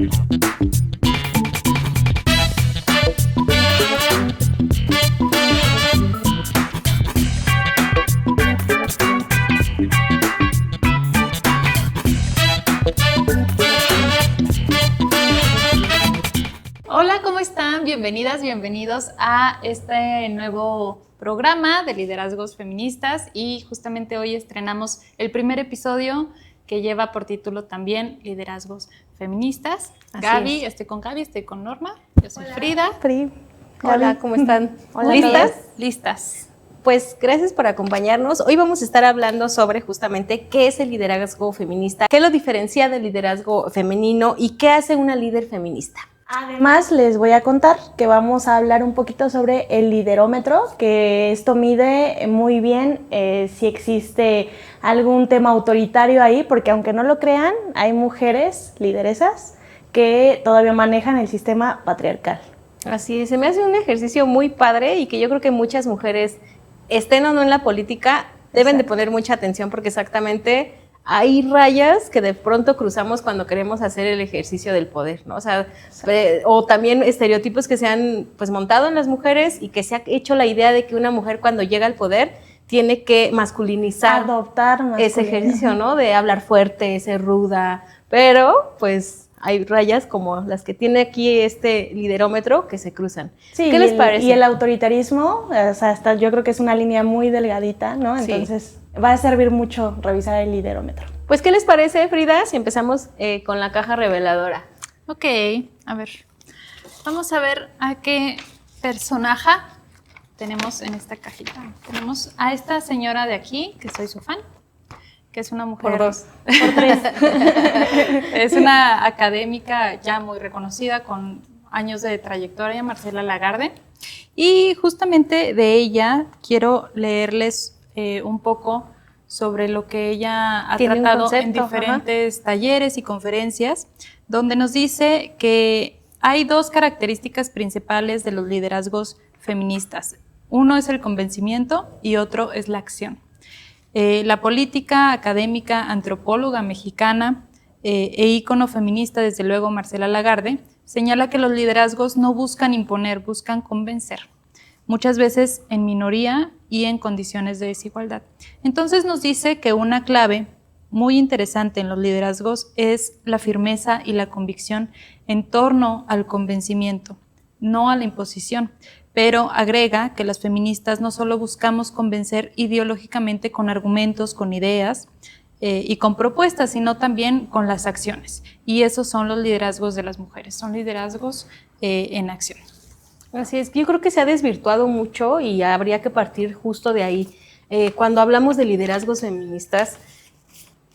Hola, ¿cómo están? Bienvenidas, bienvenidos a este nuevo programa de liderazgos feministas y justamente hoy estrenamos el primer episodio que lleva por título también Liderazgos Feministas. Gaby, estoy con Gaby, estoy con Norma, yo soy Frida. Hola, ¿cómo están? Hola, ¿listas? Listas. Pues gracias por acompañarnos. Hoy vamos a estar hablando sobre justamente qué es el liderazgo feminista, qué lo diferencia del liderazgo femenino y qué hace una líder feminista. Además, les voy a contar que vamos a hablar un poquito sobre el liderómetro, que esto mide muy bien si existe algún tema autoritario ahí, porque aunque no lo crean, hay mujeres lideresas que todavía manejan el sistema patriarcal. Así es, se me hace un ejercicio muy padre y que yo creo que muchas mujeres, estén o no en la política, deben de poner mucha atención porque exactamente hay rayas que de pronto cruzamos cuando queremos hacer el ejercicio del poder, ¿no? O sea, o también estereotipos que se han pues montado en las mujeres y que se ha hecho la idea de que una mujer cuando llega al poder tiene que masculinizar, ese ejercicio, ¿no? De hablar fuerte, ser ruda, pero pues hay rayas como las que tiene aquí este liderómetro que se cruzan. Sí, ¿qué les parece? Y el autoritarismo, o sea, hasta yo creo que es una línea muy delgadita, ¿no? Entonces va a servir mucho revisar el liderómetro. Pues, ¿qué les parece, Frida, si empezamos con la caja reveladora? Ok, a ver, vamos a ver a qué personaje tenemos en esta cajita. Tenemos a esta señora de aquí, que soy su fan, que es una mujer... Por dos. Por tres. Es una académica ya muy reconocida, con años de trayectoria, Marcela Lagarde. Y justamente de ella quiero leerles un poco sobre lo que ella ha tratado en diferentes talleres y conferencias, donde nos dice que hay dos características principales de los liderazgos feministas. Uno es el convencimiento y otro es la acción. La política académica, antropóloga mexicana e ícono feminista, desde luego Marcela Lagarde, señala que los liderazgos no buscan imponer, buscan convencer, muchas veces en minoría y en condiciones de desigualdad. Entonces nos dice que una clave muy interesante en los liderazgos es la firmeza y la convicción en torno al convencimiento, no a la imposición. Pero agrega que las feministas no solo buscamos convencer ideológicamente con argumentos, con ideas y con propuestas, sino también con las acciones. Y esos son los liderazgos de las mujeres, son liderazgos en acción. Así es, yo creo que se ha desvirtuado mucho y habría que partir justo de ahí. Cuando hablamos de liderazgos feministas,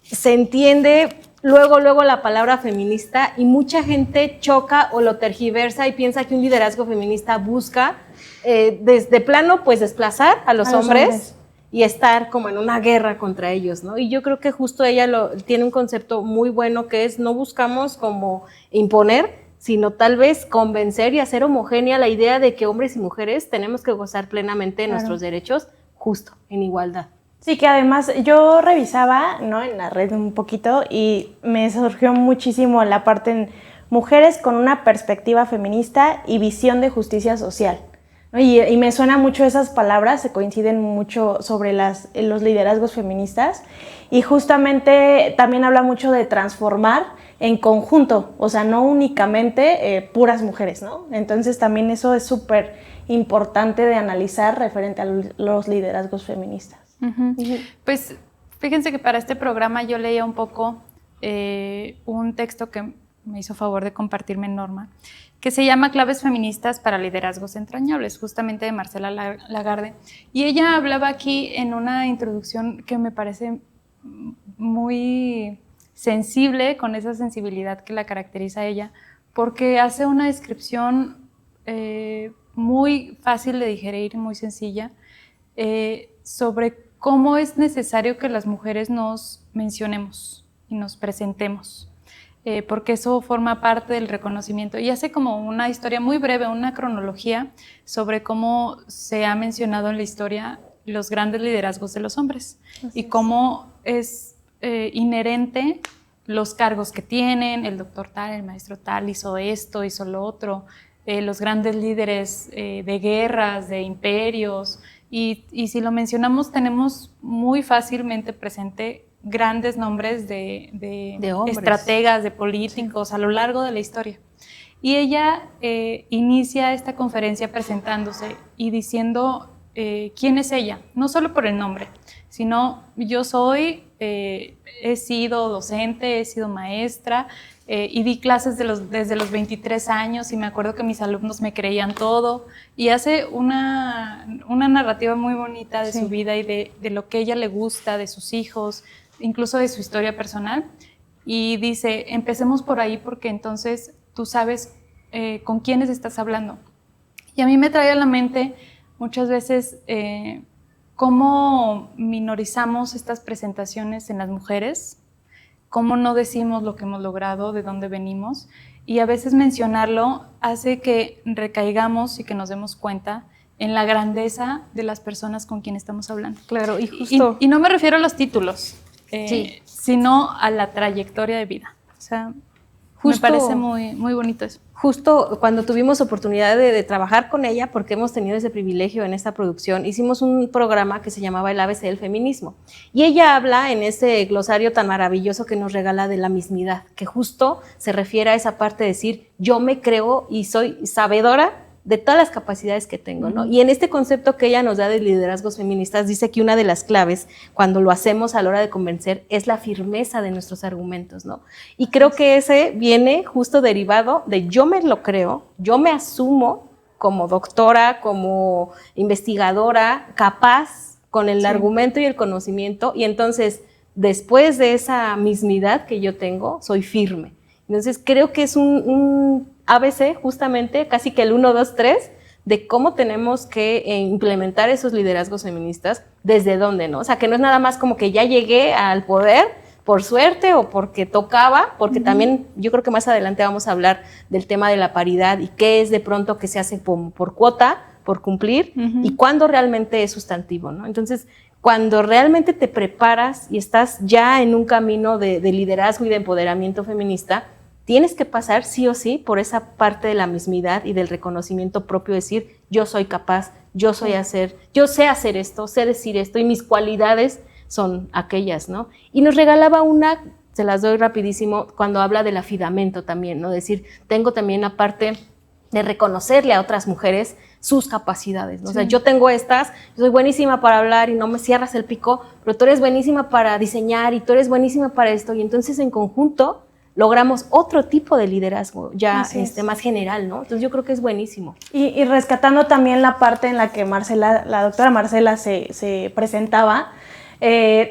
se entiende luego la palabra feminista y mucha gente choca o lo tergiversa y piensa que un liderazgo feminista busca desde plano pues desplazar a los hombres y estar como en una guerra contra ellos, ¿no? Y yo creo que justo ella tiene un concepto muy bueno que es no buscamos como imponer, sino tal vez convencer y hacer homogénea la idea de que hombres y mujeres tenemos que gozar plenamente de nuestros derechos justo, en igualdad. Sí, que además yo revisaba, ¿no?, en la red un poquito y me surgió muchísimo la parte en mujeres con una perspectiva feminista y visión de justicia social, ¿no? Y me suena mucho esas palabras, se coinciden mucho sobre los liderazgos feministas y justamente también habla mucho de transformar en conjunto, o sea, no únicamente puras mujeres, ¿no? Entonces también eso es súper importante de analizar referente a los liderazgos feministas. Pues fíjense que para este programa yo leía un poco un texto que me hizo favor de compartirme Norma, que se llama Claves feministas para liderazgos entrañables, justamente de Marcela Lagarde. Y ella hablaba aquí en una introducción que me parece muy sensible, con esa sensibilidad que la caracteriza a ella, porque hace una descripción muy fácil de digerir y muy sencilla sobre cómo es necesario que las mujeres nos mencionemos y nos presentemos, porque eso forma parte del reconocimiento. Y hace como una historia muy breve, una cronología sobre cómo se ha mencionado en la historia los grandes liderazgos de los hombres y cómo es inherente los cargos que tienen, el doctor tal, el maestro tal hizo esto, hizo lo otro, los grandes líderes de guerras, de imperios, y si lo mencionamos tenemos muy fácilmente presente grandes nombres de hombres, estrategas, de políticos a lo largo de la historia. Y ella inicia esta conferencia presentándose y diciendo quién es ella, no solo por el nombre, sino yo soy, he sido docente, he sido maestra y di clases desde los 23 años y me acuerdo que mis alumnos me creían todo, y hace una narrativa muy bonita de su vida y de lo que a ella le gusta, de sus hijos, incluso de su historia personal, y dice, empecemos por ahí porque entonces tú sabes con quiénes estás hablando. Y a mí me trae a la mente muchas veces cómo minorizamos estas presentaciones en las mujeres, cómo no decimos lo que hemos logrado, de dónde venimos, y a veces mencionarlo hace que recaigamos y que nos demos cuenta en la grandeza de las personas con quien estamos hablando. Claro, y justo... Y no me refiero a los títulos, sino a la trayectoria de vida. O sea, justo, me parece muy bonito eso. Justo cuando tuvimos oportunidad de trabajar con ella, porque hemos tenido ese privilegio en esta producción, hicimos un programa que se llamaba El ABC del Feminismo. Y ella habla en ese glosario tan maravilloso que nos regala de la mismidad, que justo se refiere a esa parte de decir, yo me creo y soy sabedora de todas las capacidades que tengo, ¿no? Y en este concepto que ella nos da de liderazgos feministas, dice que una de las claves, cuando lo hacemos a la hora de convencer, es la firmeza de nuestros argumentos, ¿no? Y creo que ese viene justo derivado de yo me lo creo, yo me asumo como doctora, como investigadora, capaz con el argumento y el conocimiento, y entonces, después de esa mismidad que yo tengo, soy firme. Entonces, creo que es un ABC, justamente, casi que el 1, 2, 3, de cómo tenemos que implementar esos liderazgos feministas, desde dónde, ¿no? O sea, que no es nada más como que ya llegué al poder por suerte o porque tocaba, porque también yo creo que más adelante vamos a hablar del tema de la paridad y qué es de pronto que se hace por cuota, por cumplir, y cuándo realmente es sustantivo, ¿no? Entonces, cuando realmente te preparas y estás ya en un camino de liderazgo y de empoderamiento feminista, tienes que pasar sí o sí por esa parte de la mismidad y del reconocimiento propio, decir, yo soy capaz, yo sé hacer esto, sé decir esto, y mis cualidades son aquellas, ¿no? Y nos regalaba una, se las doy rapidísimo, cuando habla del afidamento también, ¿no? Decir, tengo también la parte de reconocerle a otras mujeres sus capacidades, ¿no? O sea, yo tengo estas, yo soy buenísima para hablar y no me cierras el pico, pero tú eres buenísima para diseñar y tú eres buenísima para esto, y entonces en conjunto logramos otro tipo de liderazgo ya más general, ¿no? Entonces yo creo que es buenísimo. Y rescatando también la parte en la que la doctora Marcela se presentaba,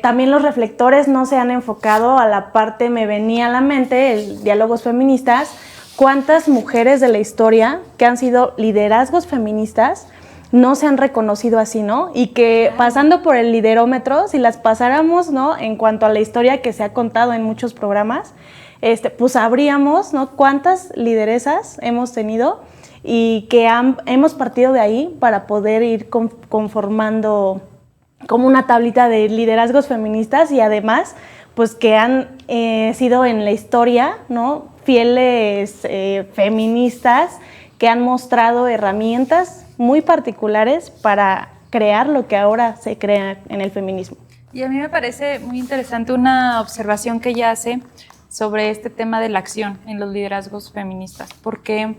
también los reflectores no se han enfocado a la parte, me venía a la mente, el diálogos feministas, cuántas mujeres de la historia que han sido liderazgos feministas no se han reconocido así, ¿no? Y que pasando por el liderómetro, si las pasáramos, ¿no? En cuanto a la historia que se ha contado en muchos programas, pues sabríamos, ¿no? Cuántas lideresas hemos tenido y que hemos partido de ahí para poder ir conformando como una tablita de liderazgos feministas, y además, pues que han sido en la historia, ¿no? Fieles feministas que han mostrado herramientas muy particulares para crear lo que ahora se crea en el feminismo. Y a mí me parece muy interesante una observación que ella hace sobre este tema de la acción en los liderazgos feministas, porque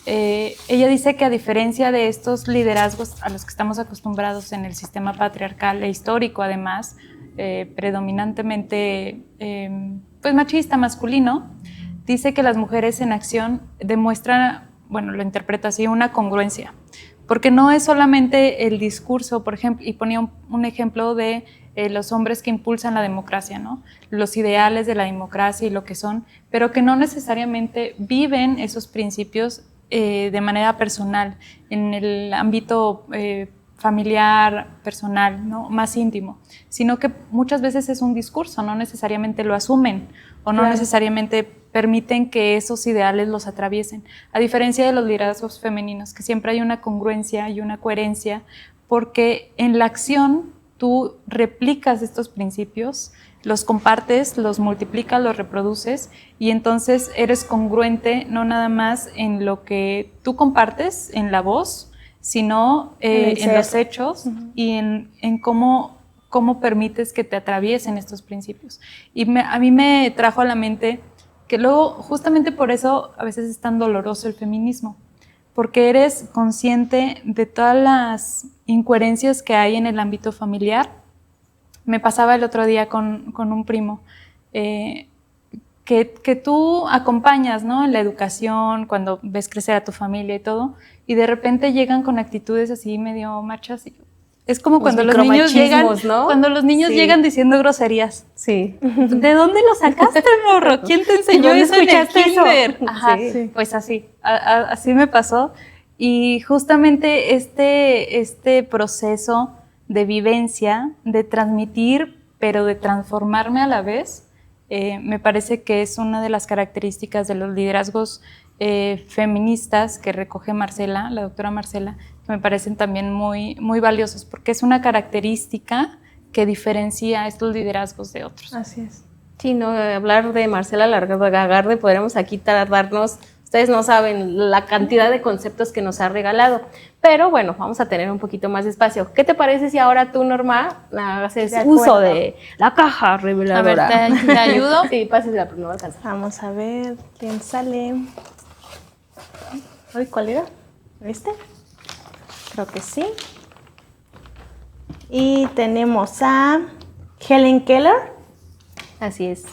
ella dice que a diferencia de estos liderazgos a los que estamos acostumbrados en el sistema patriarcal e histórico, además, predominantemente pues machista, masculino, dice que las mujeres en acción demuestran, bueno, lo interpreta así, una congruencia, porque no es solamente el discurso, por ejemplo, y ponía un ejemplo de los hombres que impulsan la democracia, ¿no? Los ideales de la democracia y lo que son, pero que no necesariamente viven esos principios de manera personal, en el ámbito familiar, personal, ¿no? Más íntimo, sino que muchas veces es un discurso, no necesariamente lo asumen o no necesariamente permiten que esos ideales los atraviesen, a diferencia de los liderazgos femeninos, que siempre hay una congruencia y una coherencia, porque en la acción tú replicas estos principios, los compartes, los multiplicas, los reproduces y entonces eres congruente no nada más en lo que tú compartes, en la voz, sino en los hechos y en cómo permites que te atraviesen estos principios. Y a mí me trajo a la mente que luego, justamente por eso, a veces es tan doloroso el feminismo, porque eres consciente de todas las incoherencias que hay en el ámbito familiar. Me pasaba el otro día con un primo, que tú acompañas, ¿no?, en la educación, cuando ves crecer a tu familia y todo, y de repente llegan con actitudes así medio machas. Es como cuando los niños llegan, ¿no? Cuando los niños llegan diciendo groserías. Sí. ¿De dónde lo sacaste, morro? ¿Quién te enseñó eso en el kinder? Ajá, Sí. pues así, así me pasó. Y justamente este proceso de vivencia, de transmitir, pero de transformarme a la vez, me parece que es una de las características de los liderazgos feministas que recoge Marcela, la doctora Marcela, que me parecen también muy, muy valiosos, porque es una característica que diferencia estos liderazgos de otros. Así es. Sí, no, hablar de Marcela Lagarde, podremos aquí tardarnos, ustedes no saben la cantidad de conceptos que nos ha regalado, pero bueno, vamos a tener un poquito más de espacio. ¿Qué te parece si ahora tú, Norma, haces uso de la caja reveladora? A ver, ¿te ayudo? Sí, pases la primera canción. Vamos a ver quién sale. Ay, ¿cuál era? ¿Este? Creo que sí. Y tenemos a Helen Keller. Así es.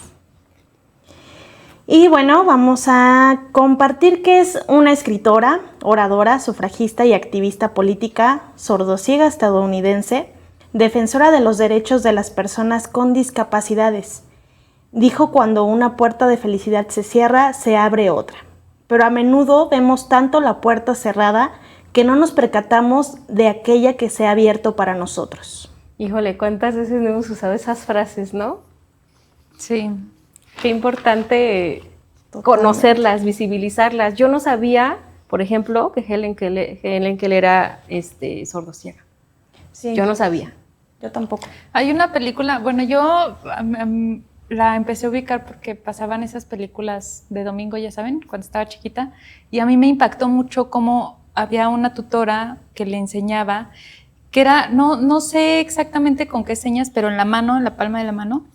Y bueno, vamos a compartir que es una escritora, oradora, sufragista y activista política sordociega estadounidense, defensora de los derechos de las personas con discapacidades. Dijo: cuando una puerta de felicidad se cierra, se abre otra. Pero a menudo vemos tanto la puerta cerrada que no nos percatamos de aquella que se ha abierto para nosotros. Híjole, ¿cuántas veces no hemos usado esas frases, no? Sí. Qué importante Totalmente. conocerlas, visibilizarlas. Yo no sabía, por ejemplo, que Helen Keller era sordociega. Sí, Yo no sabía. yo tampoco. Hay una película, bueno, yo la empecé a ubicar porque pasaban esas películas de domingo, ya saben, cuando estaba chiquita, y a mí me impactó mucho cómo había una tutora que le enseñaba, que era, no sé exactamente con qué señas, pero en la mano, en la palma de la mano,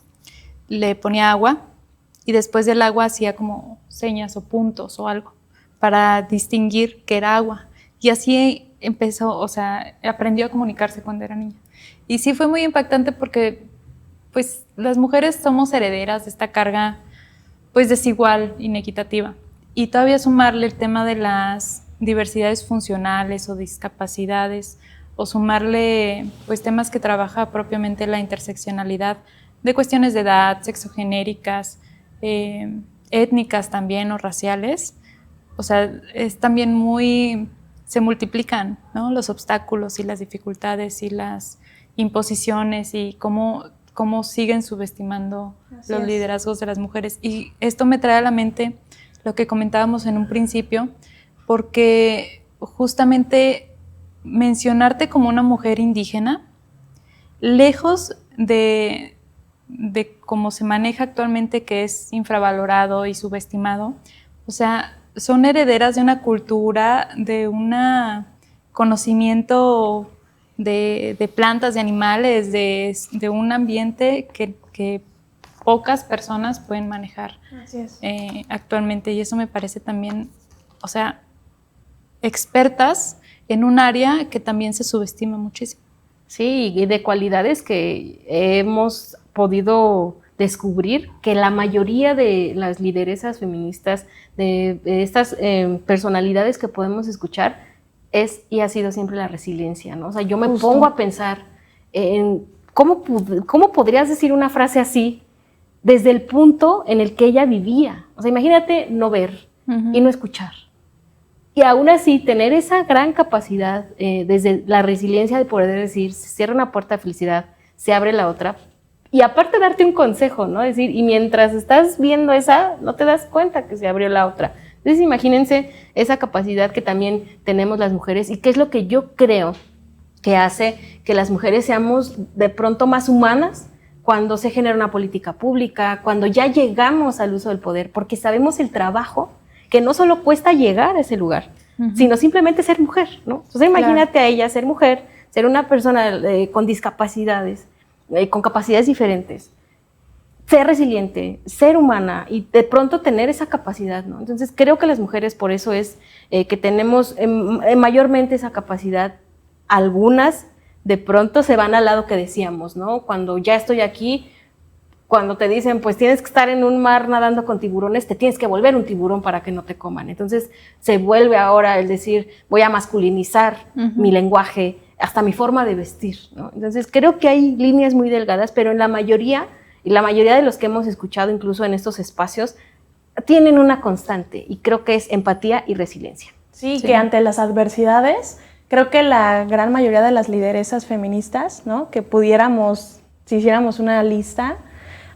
le ponía agua y después del agua hacía como señas o puntos o algo para distinguir que era agua. Y así empezó, o sea, aprendió a comunicarse cuando era niña. Y sí fue muy impactante porque pues las mujeres somos herederas de esta carga pues desigual, inequitativa. Y todavía sumarle el tema de las diversidades funcionales o discapacidades, o sumarle pues temas que trabaja propiamente la interseccionalidad de cuestiones de edad, sexogenéricas, étnicas también o raciales. O sea, es también se multiplican, ¿no?, los obstáculos y las dificultades y las imposiciones y cómo siguen subestimando los liderazgos de las mujeres. Y esto me trae a la mente lo que comentábamos en un principio, porque justamente mencionarte como una mujer indígena, lejos de cómo se maneja actualmente, que es infravalorado y subestimado, o sea, son herederas de una cultura, de un conocimiento de plantas, de animales, de un ambiente que pocas personas pueden manejar actualmente. Y eso me parece también, o sea, expertas en un área que también se subestima muchísimo. Sí, y de cualidades que hemos podido descubrir que la mayoría de las lideresas feministas, de estas personalidades que podemos escuchar, es y ha sido siempre la resiliencia, ¿no? O sea, yo me pongo a pensar en cómo podrías decir una frase así desde el punto en el que ella vivía. O sea, imagínate no ver y no escuchar. Y aún así, tener esa gran capacidad desde la resiliencia de poder decir, se cierra una puerta de felicidad, se abre la otra. Y aparte darte un consejo, ¿no? Decir, y mientras estás viendo esa, no te das cuenta que se abrió la otra. Entonces, imagínense esa capacidad que también tenemos las mujeres y qué es lo que yo creo que hace que las mujeres seamos de pronto más humanas cuando se genera una política pública, cuando ya llegamos al uso del poder, porque sabemos el trabajo que no solo cuesta llegar a ese lugar, sino simplemente ser mujer, ¿no? Entonces imagínate a ella ser mujer, ser una persona con discapacidades, con capacidades diferentes, ser resiliente, ser humana y de pronto tener esa capacidad, ¿no? Entonces creo que las mujeres por eso es que tenemos mayormente esa capacidad. Algunas de pronto se van al lado que decíamos, ¿no? Cuando ya estoy aquí, cuando te dicen, pues tienes que estar en un mar nadando con tiburones, te tienes que volver un tiburón para que no te coman. Entonces se vuelve ahora el decir, voy a masculinizar mi lenguaje, hasta mi forma de vestir, ¿no? Entonces creo que hay líneas muy delgadas, pero en la mayoría, y la mayoría de los que hemos escuchado incluso en estos espacios, tienen una constante, y creo que es empatía y resiliencia. Sí, que ante las adversidades, creo que la gran mayoría de las lideresas feministas, ¿no? Que pudiéramos, si hiciéramos una lista,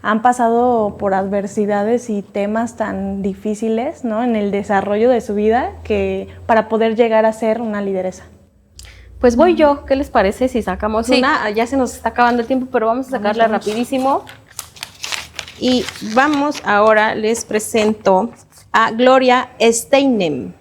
han pasado por adversidades y temas tan difíciles, ¿no? En el desarrollo de su vida, que para poder llegar a ser una lideresa. Pues voy yo, ¿qué les parece si sacamos una? Ya se nos está acabando el tiempo, pero vamos a sacarla rapidísimo. Y vamos ahora, les presento a Gloria Steinem.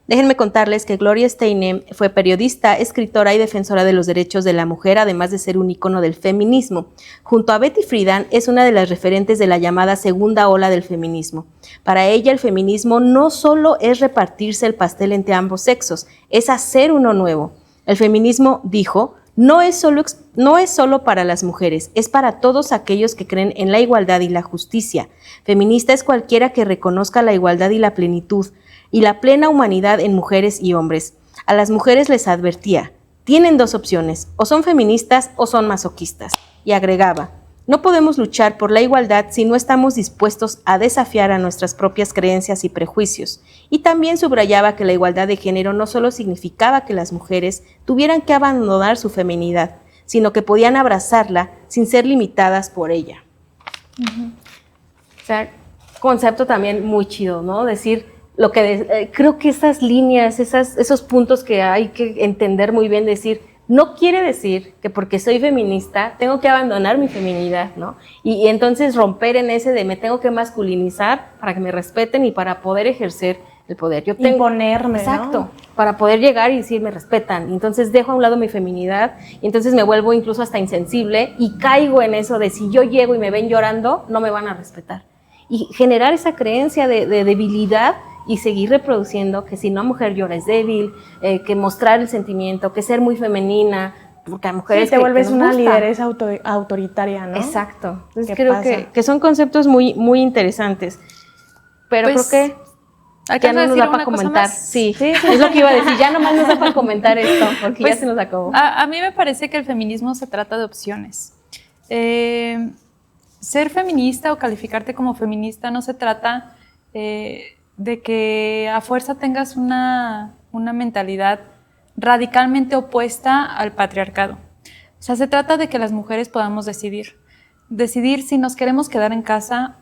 Déjenme contarles que Gloria Steinem fue periodista, escritora y defensora de los derechos de la mujer, además de ser un ícono del feminismo. Junto a Betty Friedan, es una de las referentes de la llamada segunda ola del feminismo. Para ella, el feminismo no solo es repartirse el pastel entre ambos sexos, es hacer uno nuevo. El feminismo, dijo, no es solo para las mujeres, es para todos aquellos que creen en la igualdad y la justicia. Feminista es cualquiera que reconozca la igualdad y la plenitud, y la plena humanidad en mujeres y hombres. A las mujeres les advertía, tienen dos opciones, o son feministas o son masoquistas. Y agregaba, no podemos luchar por la igualdad si no estamos dispuestos a desafiar a nuestras propias creencias y prejuicios. Y también subrayaba que la igualdad de género no solo significaba que las mujeres tuvieran que abandonar su feminidad, sino que podían abrazarla sin ser limitadas por ella. O sea, concepto también muy chido, ¿no? Decir, creo que esas líneas, esos puntos que hay que entender muy bien, decir, no quiere decir que porque soy feminista tengo que abandonar mi feminidad, ¿no? Y entonces romper en ese de me tengo que masculinizar para que me respeten y para poder ejercer el poder. Yo tengo, imponerme, exacto, ¿no? para poder llegar y decir me respetan. Y entonces dejo a un lado mi feminidad y entonces me vuelvo incluso hasta insensible y caigo en eso de si yo llego y me ven llorando, no me van a respetar. Y generar esa creencia de debilidad y seguir reproduciendo que si una mujer llora es débil, que mostrar el sentimiento, que ser muy femenina, porque hay mujeres te vuelves que una gusta. lideresa autoritaria, ¿no? Exacto. Entonces ¿Qué creo pasa? que son conceptos muy, muy interesantes. Pero Pues, creo que ya no nos da para comentar. Sí, es lo que iba a decir. Ya nomás nos da para comentar esto, porque pues, ya se nos acabó. A mí me parece que el feminismo se trata de opciones. Ser feminista o calificarte como feminista no se trata de que a fuerza tengas una mentalidad radicalmente opuesta al patriarcado. O sea, se trata de que las mujeres podamos decidir si nos queremos quedar en casa,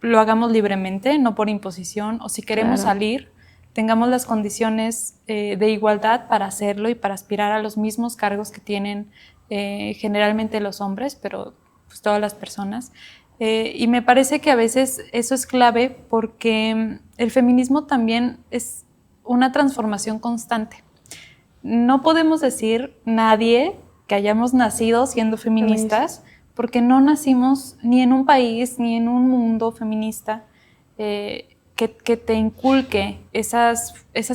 lo hagamos libremente, no por imposición, o si queremos salir, tengamos las condiciones de igualdad para hacerlo y para aspirar a los mismos cargos que tienen generalmente los hombres, pero pues todas las personas. Y me parece que a veces eso es clave porque el feminismo también es una transformación constante. No podemos decir nadie que hayamos nacido siendo feministas porque no nacimos ni en un país ni en un mundo feminista que te inculque esas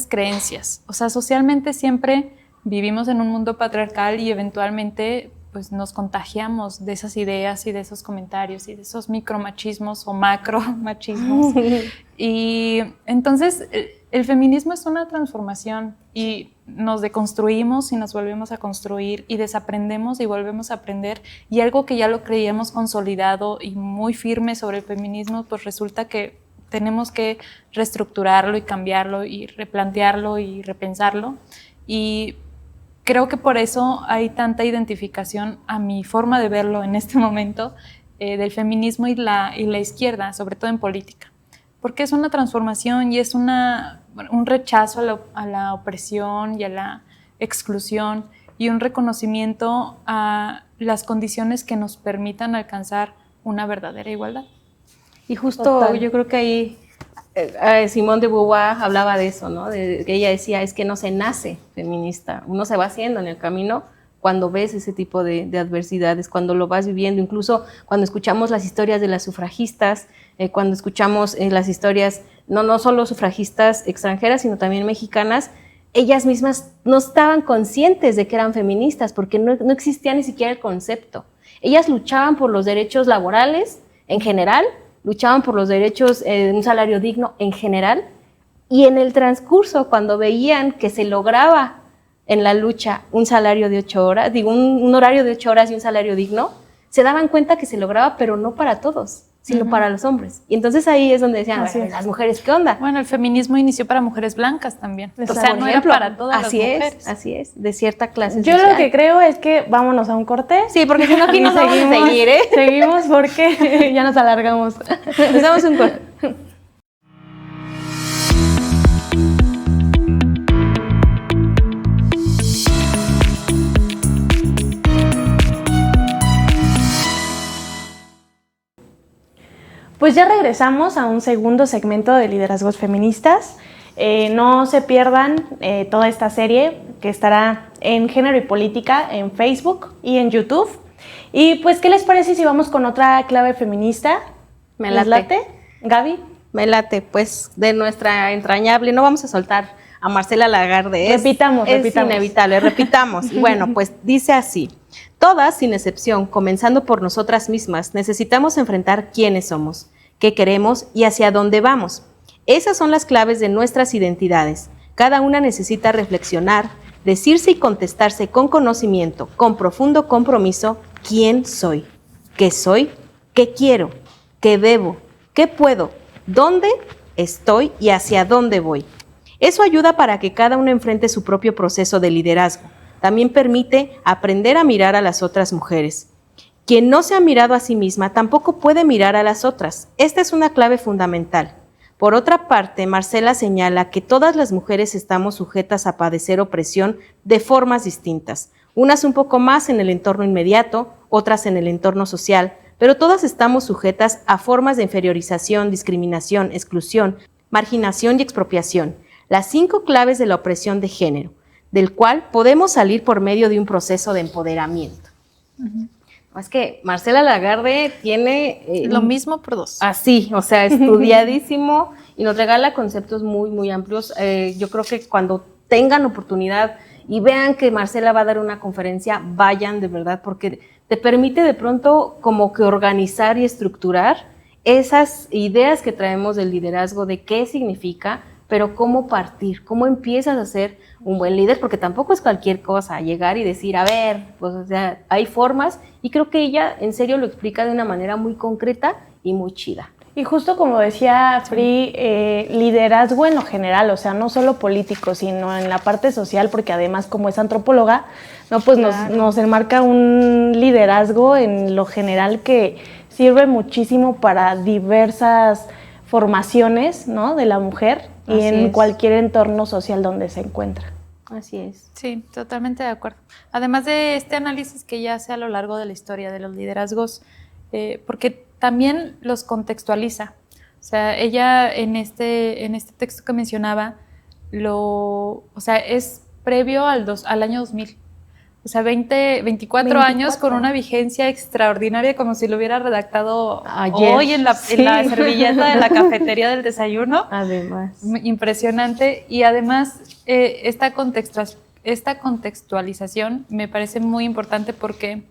creencias. O sea, socialmente siempre vivimos en un mundo patriarcal y eventualmente pues nos contagiamos de esas ideas y de esos comentarios y de esos micromachismos o macromachismos. Y entonces el feminismo es una transformación y nos deconstruimos y nos volvemos a construir y desaprendemos y volvemos a aprender, y algo que ya lo creíamos consolidado y muy firme sobre el feminismo, pues resulta que tenemos que reestructurarlo y cambiarlo y replantearlo y repensarlo. Y creo que por eso hay tanta identificación, a mi forma de verlo en este momento, del feminismo y la izquierda, sobre todo en política. Porque es una transformación y es un rechazo a la opresión y a la exclusión y un reconocimiento a las condiciones que nos permitan alcanzar una verdadera igualdad. Y justo Total. yo creo que ahí Simone de Beauvoir hablaba de eso, ¿no? De que ella decía, es que no se nace feminista, uno se va haciendo en el camino cuando ves ese tipo de adversidades, cuando lo vas viviendo, incluso cuando escuchamos las historias de las sufragistas, cuando escuchamos las historias, no solo sufragistas extranjeras, sino también mexicanas, ellas mismas no estaban conscientes de que eran feministas, porque no existía ni siquiera el concepto. Ellas luchaban por los derechos laborales en general, luchaban por los derechos de un salario digno en general, y en el transcurso, cuando veían que se lograba en la lucha un salario de 8 horas, un horario de 8 horas y un salario digno, se daban cuenta que se lograba, pero no para todos, sino para los hombres. Y entonces ahí es donde decían, bueno, las mujeres, ¿qué onda? Bueno, el feminismo inició para mujeres blancas también. Exacto. O sea, no era para todas las mujeres. Así es, de cierta clase Yo social. lo que creo es que vámonos a un corte. Sí, porque si no aquí Y nos vamos a seguir, ¿eh? Seguimos porque ya nos alargamos. Nos damos un corte. Pues ya regresamos a un segundo segmento de Liderazgos Feministas. No se pierdan toda esta serie que estará en Género y Política en Facebook y en YouTube. Y pues, ¿qué les parece si vamos con otra clave feminista? Me ¿Les late. Gaby. Me late, pues de nuestra entrañable, no vamos a soltar a Marcela Lagarde. Repitamos. Es inevitable, repitamos. Y bueno, pues dice así: todas, sin excepción, comenzando por nosotras mismas, necesitamos enfrentar quiénes somos, qué queremos y hacia dónde vamos. Esas son las claves de nuestras identidades. Cada una necesita reflexionar, decirse y contestarse con conocimiento, con profundo compromiso, quién soy, qué quiero, qué debo, qué puedo, dónde estoy y hacia dónde voy. Eso ayuda para que cada uno enfrente su propio proceso de liderazgo. También permite aprender a mirar a las otras mujeres. Quien no se ha mirado a sí misma tampoco puede mirar a las otras. Esta es una clave fundamental. Por otra parte, Marcela señala que todas las mujeres estamos sujetas a padecer opresión de formas distintas, unas un poco más en el entorno inmediato, otras en el entorno social, pero todas estamos sujetas a formas de inferiorización, discriminación, exclusión, marginación y expropiación, las 5 claves de la opresión de género, del cual podemos salir por medio de un proceso de empoderamiento. Es que Marcela Lagarde tiene... Lo mismo por 2. Así, o sea, estudiadísimo y nos regala conceptos muy, muy amplios. Yo creo que cuando tengan oportunidad y vean que Marcela va a dar una conferencia, vayan de verdad, porque te permite de pronto como que organizar y estructurar esas ideas que traemos del liderazgo, de qué significa, pero cómo partir, cómo empiezas a ser un buen líder, porque tampoco es cualquier cosa llegar y decir, a ver, pues o sea, hay formas, y creo que ella en serio lo explica de una manera muy concreta y muy chida. Y justo como decía Free, liderazgo en lo general, o sea, no solo político, sino en la parte social, porque además como es antropóloga, no, pues Claro. nos enmarca un liderazgo en lo general que sirve muchísimo para diversas formaciones, ¿no?, de la mujer y Así en es. cualquier entorno social donde se encuentra. Así es. Sí, totalmente de acuerdo. Además de este análisis que ella hace a lo largo de la historia de los liderazgos, porque también los contextualiza. O sea, ella en este texto que mencionaba, o sea, es previo al año 2000. O sea, 24 años con una vigencia extraordinaria, como si lo hubiera redactado Ayer. hoy en la servilleta de la cafetería del desayuno. Además. Impresionante. Y además, esta contextualización me parece muy importante porque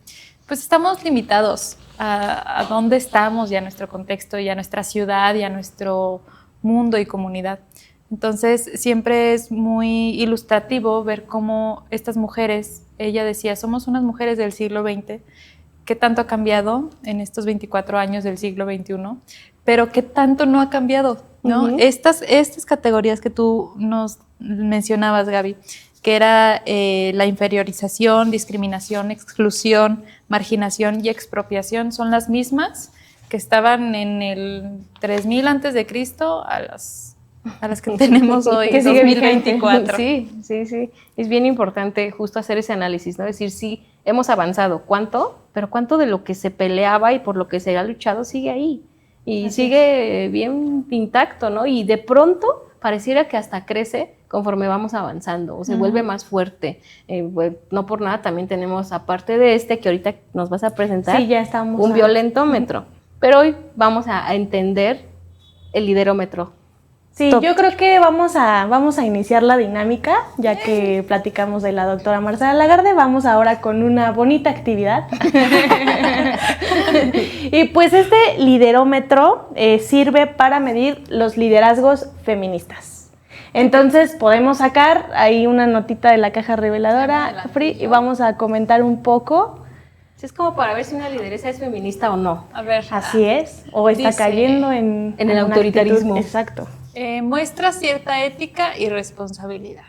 pues estamos limitados a dónde estamos y a nuestro contexto y a nuestra ciudad y a nuestro mundo y comunidad. Entonces, siempre es muy ilustrativo ver cómo estas mujeres, ella decía, somos unas mujeres del siglo XX, qué tanto ha cambiado en estos 24 años del siglo XXI, pero qué tanto no ha cambiado, ¿no? Uh-huh. Estas categorías que tú nos mencionabas, Gaby, que era la inferiorización, discriminación, exclusión, marginación y expropiación, son las mismas que estaban en el 3000 antes de Cristo a las que tenemos hoy, Que sigue vigente. 2024. Sí. Es bien importante justo hacer ese análisis, ¿no? Decir, sí, hemos avanzado. ¿Cuánto? Pero cuánto de lo que se peleaba y por lo que se ha luchado sigue ahí. Y Así sigue bien intacto, ¿no? Y de pronto pareciera que hasta crece conforme vamos avanzando o se vuelve más fuerte. Pues, no por nada también tenemos, aparte de que ahorita nos vas a presentar, Sí, ya estamos un violentómetro. Pero hoy vamos a entender el liderómetro. Sí, Stop. yo creo que vamos a iniciar la dinámica, ya que platicamos de la doctora Marcela Lagarde, vamos ahora con una bonita actividad. Y pues este liderómetro sirve para medir los liderazgos feministas. Entonces podemos sacar ahí una notita de la caja reveladora, Fri, y vamos a comentar un poco. Sí, es como para ver si una lideresa es feminista o no. A ver. Así es, o está Dice, cayendo en el una autoritarismo. actitud. Exacto. Muestra cierta ética y responsabilidad.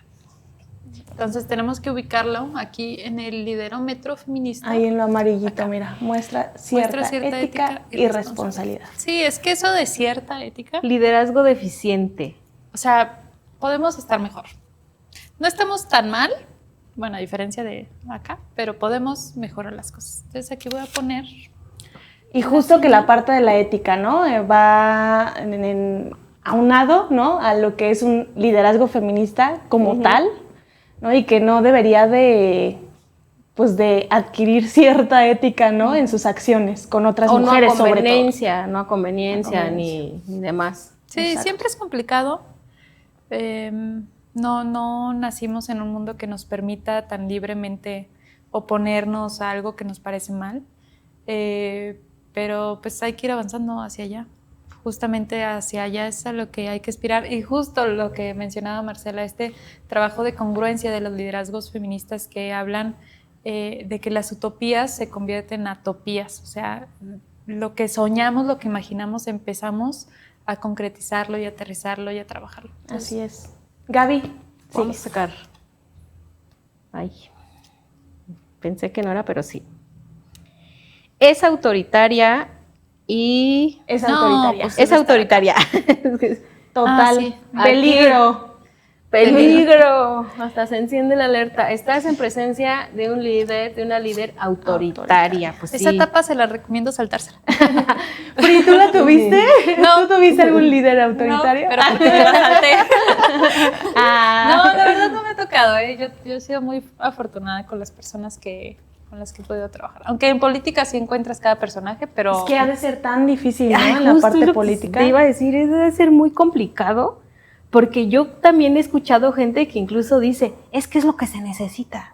Entonces tenemos que ubicarlo aquí en el liderómetro feminista. Ahí en lo amarillito, mira, muestra cierta ética y responsabilidad. Sí, es que eso de cierta ética, Liderazgo deficiente. o sea, podemos estar mejor. No estamos tan mal, bueno, a diferencia de acá, pero podemos mejorar las cosas. Entonces aquí voy a poner... Y justo que la parte de la ética, ¿no? Va aunado, ¿no? A lo que es un liderazgo feminista como tal, ¿no? Y que no debería de adquirir cierta ética, ¿no? En sus acciones con otras O mujeres, no a sobre todo. conveniencia, no a conveniencia, A conveniencia. ni demás. Sí, Exacto. siempre es complicado. No nacimos en un mundo que nos permita tan libremente oponernos a algo que nos parece mal, pero pues hay que ir avanzando hacia allá. Justamente hacia allá es a lo que hay que aspirar. Y justo lo que mencionaba Marcela, este trabajo de congruencia de los liderazgos feministas que hablan de que las utopías se convierten en atopías. O sea, lo que soñamos, lo que imaginamos, empezamos a concretizarlo y aterrizarlo y a trabajarlo. Entonces, Así es. Gaby, Vamos sí. a sacar. Ay, pensé que no era, pero sí. Es autoritaria y... Es No, autoritaria. pues, Es autoritaria. Total. sí. Peligro. Peligro. Hasta se enciende la alerta. Estás en presencia de un líder, de una líder autoritaria. Pues esa sí. etapa se la recomiendo saltársela. Pri, ¿tú la tuviste? No. ¿Tú tuviste algún líder autoritario? No, pero porque me la salté. Ah. No, la verdad no me ha tocado. Yo he sido muy afortunada con las personas con las que he podido trabajar. Aunque en política sí encuentras cada personaje, pero... Es que ha de ser tan difícil, ¿no? Ay, En la justo es parte lo que política. Te iba a decir, debe ser muy complicado, porque yo también he escuchado gente que incluso dice, es que es lo que se necesita.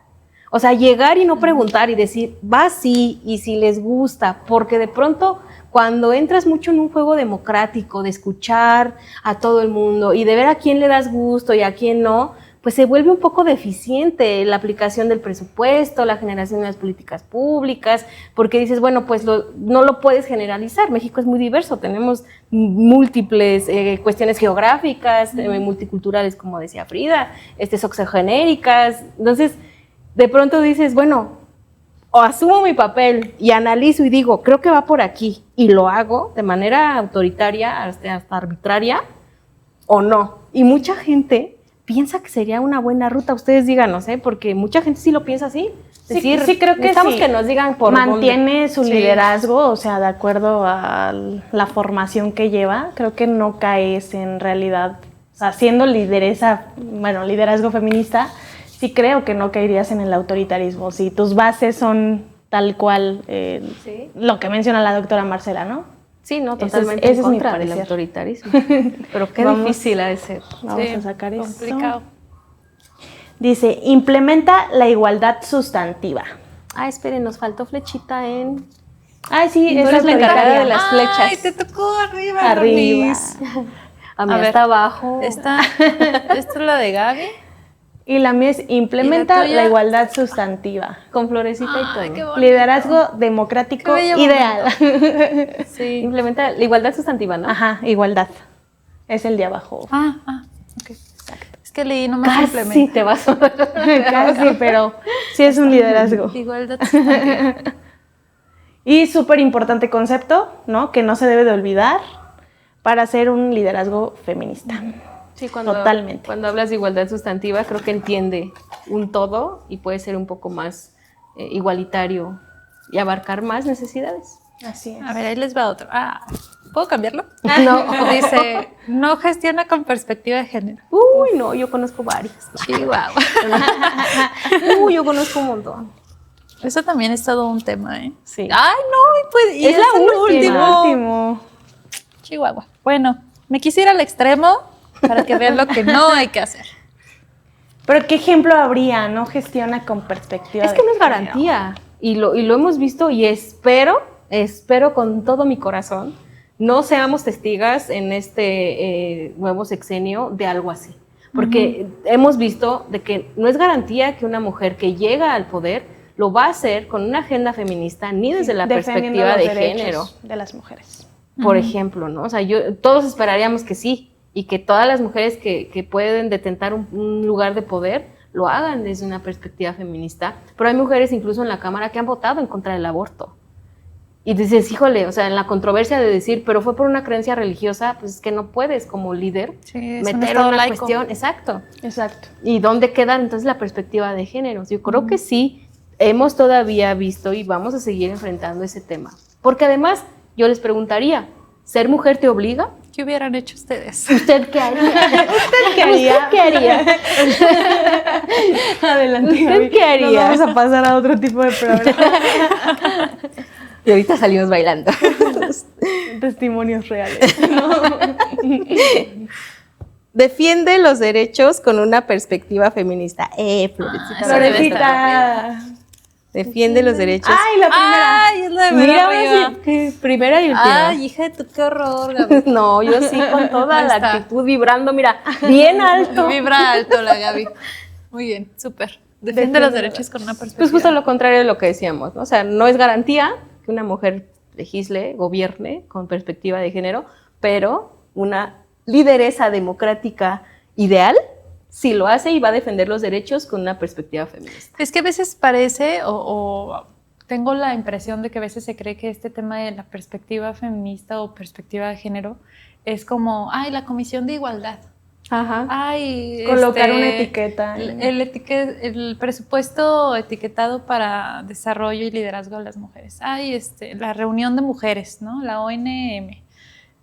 O sea, llegar y no preguntar y decir, va sí, y si les gusta, porque de pronto cuando entras mucho en un juego democrático, de escuchar a todo el mundo y de ver a quién le das gusto y a quién no, pues se vuelve un poco deficiente la aplicación del presupuesto, la generación de las políticas públicas, porque dices, bueno, pues no lo puedes generalizar. México es muy diverso, tenemos múltiples cuestiones geográficas, multiculturales, como decía Frida, sexogenéricas. Entonces, de pronto dices, bueno, o asumo mi papel y analizo y digo, creo que va por aquí, y lo hago de manera autoritaria, hasta arbitraria, o no. Y mucha gente piensa que sería una buena ruta. Ustedes díganos, porque mucha gente sí lo piensa así. Es decir, sí, creo que necesitamos sí. que nos digan por mantiene dónde. su liderazgo, o sea, de acuerdo a la formación que lleva. Creo que no caes en realidad, o sea, siendo liderazgo feminista, sí creo que no caerías en el autoritarismo. Si tus bases son tal cual Sí. lo que menciona la doctora Marcela, ¿no? Sí, no, Ese es- totalmente ese en es mi contra del parecer. autoritarismo. Pero qué Vamos. difícil ha de ser. Vamos Sí, a sacar eso. complicado. Dice, implementa la igualdad sustantiva. Ah, esperen, nos faltó flechita en... Ay, sí, Tú es eres la encargada de las flechas. Ay, te tocó arriba, Arriba. Ronis. A mí A ver, hasta abajo. Esta es la de Gaby. Y la mía es implementa ¿Y la tuya? la igualdad sustantiva. Con florecita Ay, y qué todo. bonito. Liderazgo democrático Qué bello ideal. Sí. Implementa la igualdad sustantiva, ¿no? Ajá, igualdad. Es el de abajo. Ok. Es que leí nomás Casi simplemente. te vas a... Casi, pero sí es un liderazgo. Igualdad sustantiva. Y súper importante concepto, ¿no? Que no se debe de olvidar para ser un liderazgo feminista. Sí, totalmente. Cuando hablas de igualdad sustantiva, creo que entiende un todo y puede ser un poco más igualitario y abarcar más necesidades. Así es. A ver, ahí les va otro. ¿Puedo cambiarlo? No. Dice, no gestiona con perspectiva de género. Uy, no, yo conozco varios. Chihuahua. Uy, yo conozco un montón. Eso también es todo un tema, ¿eh? Sí. Ay, no, pues y es la última. Chihuahua. Bueno, me quisiera al extremo para que vean lo que no hay que hacer. Pero ¿qué ejemplo habría? No gestiona con perspectiva. Es que no es garantía. Y lo hemos visto y espero con todo mi corazón, no seamos testigas en este nuevo sexenio de algo así. Porque hemos visto de que no es garantía que una mujer que llega al poder lo va a hacer con una agenda feminista ni desde la perspectiva de género. De las mujeres. Por ejemplo, ¿no? O sea, todos esperaríamos que sí, y que todas las mujeres que pueden detentar un lugar de poder lo hagan desde una perspectiva feminista, pero hay mujeres incluso en la Cámara que han votado en contra del aborto. Y dices, híjole, o sea, en la controversia de decir, pero fue por una creencia religiosa, pues es que no puedes como líder meter una cuestión. Exacto. ¿Y dónde queda entonces la perspectiva de género? Yo creo que sí, hemos todavía visto y vamos a seguir enfrentando ese tema. Porque además, yo les preguntaría, ¿ser mujer te obliga? ¿Qué hubieran hecho ustedes? ¿Usted qué haría? ¿Usted qué haría? ¿Usted qué haría? Adelante. ¿Usted qué haría? Nos vamos a pasar a otro tipo de programa. Y ahorita salimos bailando. Testimonios reales. Defiende los derechos con una perspectiva feminista. Florecita. Defiende los derechos. ¡Ay, la primera! ¡Ay, es la de Mira, arriba! Primera y última. ¡Ay, hija, tú qué horror, Gaby! No, yo sí con toda Ahí la está. actitud vibrando, mira, bien alto. Vibra alto la Gaby. Muy bien, súper. Defiende los derechos con una perspectiva. Pues justo lo contrario de lo que decíamos, ¿no? O sea, no es garantía que una mujer legisle, gobierne con perspectiva de género, pero una lideresa democrática ideal sí lo hace y va a defender los derechos con una perspectiva feminista. Es que a veces parece, o tengo la impresión de que a veces se cree que este tema de la perspectiva feminista o perspectiva de género es como, ay, la Comisión de Igualdad. Ajá. Ay, Colocar una etiqueta. El presupuesto etiquetado para desarrollo y liderazgo de las mujeres. Ay, la reunión de mujeres, ¿no? La ONM.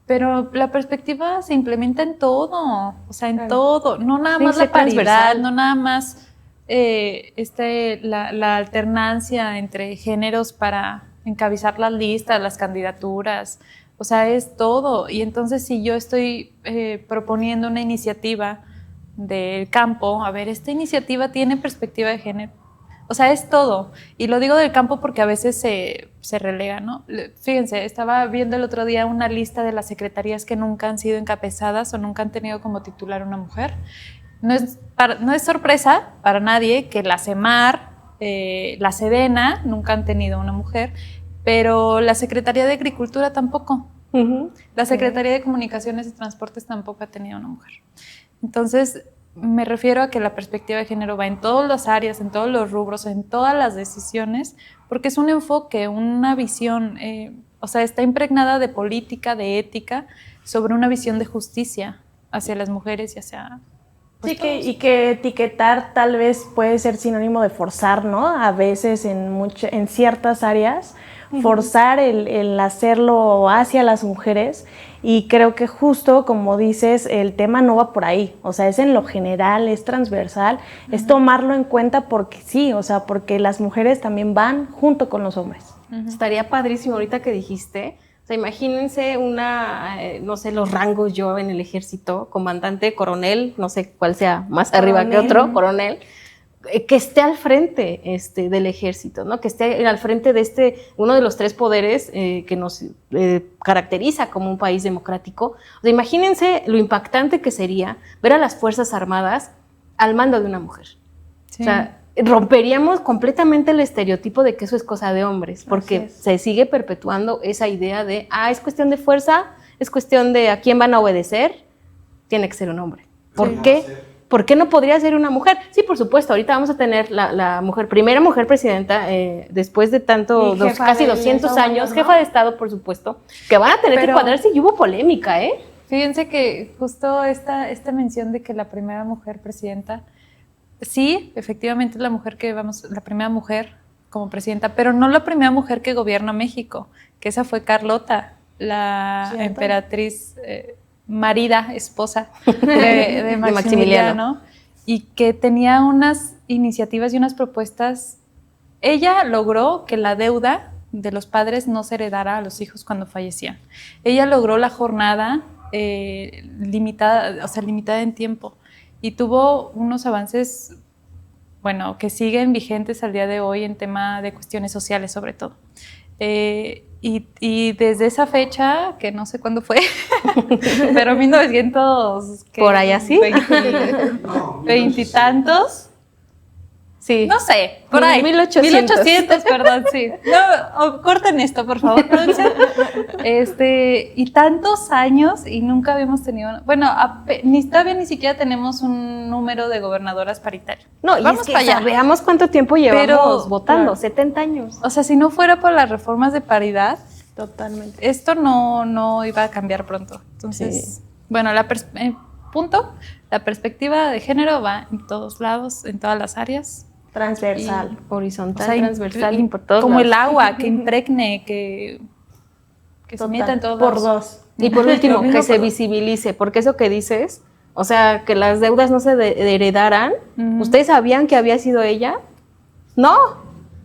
Pero la perspectiva se implementa en todo, o sea, en todo, no nada más la paridad, no nada más la alternancia entre géneros para encabezar las listas, las candidaturas, o sea, es todo. Y entonces si yo estoy proponiendo una iniciativa del campo, a ver, esta iniciativa tiene perspectiva de género. O sea, es todo. Y lo digo del campo porque a veces se relega, ¿no? Fíjense, estaba viendo el otro día una lista de las secretarías que nunca han sido encabezadas o nunca han tenido como titular una mujer. No es sorpresa para nadie que la CEMAR, la SEDENA nunca han tenido una mujer, pero la Secretaría de Agricultura tampoco. La Secretaría de Comunicaciones y Transportes tampoco ha tenido una mujer. Entonces, me refiero a que la perspectiva de género va en todas las áreas, en todos los rubros, en todas las decisiones, porque es un enfoque, una visión, o sea, está impregnada de política, de ética, sobre una visión de justicia hacia las mujeres y hacia... Pues, sí, y que etiquetar tal vez puede ser sinónimo de forzar, ¿no? A veces en ciertas áreas, forzar el hacerlo hacia las mujeres. Y creo que justo, como dices, el tema no va por ahí, o sea, es en lo general, es transversal, es tomarlo en cuenta porque sí, o sea, porque las mujeres también van junto con los hombres. Estaría padrísimo ahorita que dijiste, o sea, imagínense no sé, los rangos yo en el ejército, comandante, coronel, no sé cuál sea más arriba que otro, coronel, que esté al frente del ejército, ¿no? Que esté al frente de uno de los tres poderes que nos caracteriza como un país democrático. O sea, imagínense lo impactante que sería ver a las Fuerzas Armadas al mando de una mujer. Sí. O sea, romperíamos completamente el estereotipo de que eso es cosa de hombres, porque se sigue perpetuando esa idea de, es cuestión de fuerza, es cuestión de a quién van a obedecer, tiene que ser un hombre. ¿Por qué? ¿Por qué no podría ser una mujer? Sí, por supuesto, ahorita vamos a tener la primera mujer presidenta después de casi 200 años, ¿no? Jefa de Estado, por supuesto, que van a tener que cuadrarse y hubo polémica, ¿eh? Fíjense que justo esta mención de que la primera mujer presidenta, sí, efectivamente es la primera mujer como presidenta, pero no la primera mujer que gobierna México, que esa fue Carlota, la ¿Cierto? emperatriz esposa de Maximiliano, y que tenía unas iniciativas y unas propuestas. Ella logró que la deuda de los padres no se heredara a los hijos cuando fallecían. Ella logró la jornada limitada en tiempo, y tuvo unos avances, bueno, que siguen vigentes al día de hoy en tema de cuestiones sociales sobre todo. Y desde esa fecha, que no sé cuándo fue, pero 1900... ¿Por allá sí? 20 y tantos. Sí. No sé, por ahí. 1800, perdón, sí. No, corten esto, por favor, producción. Y tantos años y nunca habíamos tenido... Bueno, ni siquiera tenemos un número de gobernadoras paritarias. No, y vamos es que para allá. veamos cuánto tiempo llevamos votando, claro. 70 años. O sea, si no fuera por las reformas de paridad, Totalmente. esto no iba a cambiar pronto. Entonces, bueno, la perspectiva de género va en todos lados, en todas las áreas. Transversal. Horizontal, O sea, transversal y por todos como lados. el agua, que impregne, que se Total, meta en todos por lados. 2. Y por último, Lo mismo que se por- visibilice, porque eso que dices, o sea, que las deudas no se heredaran, Ujú. ¿ustedes sabían que había sido ella? No,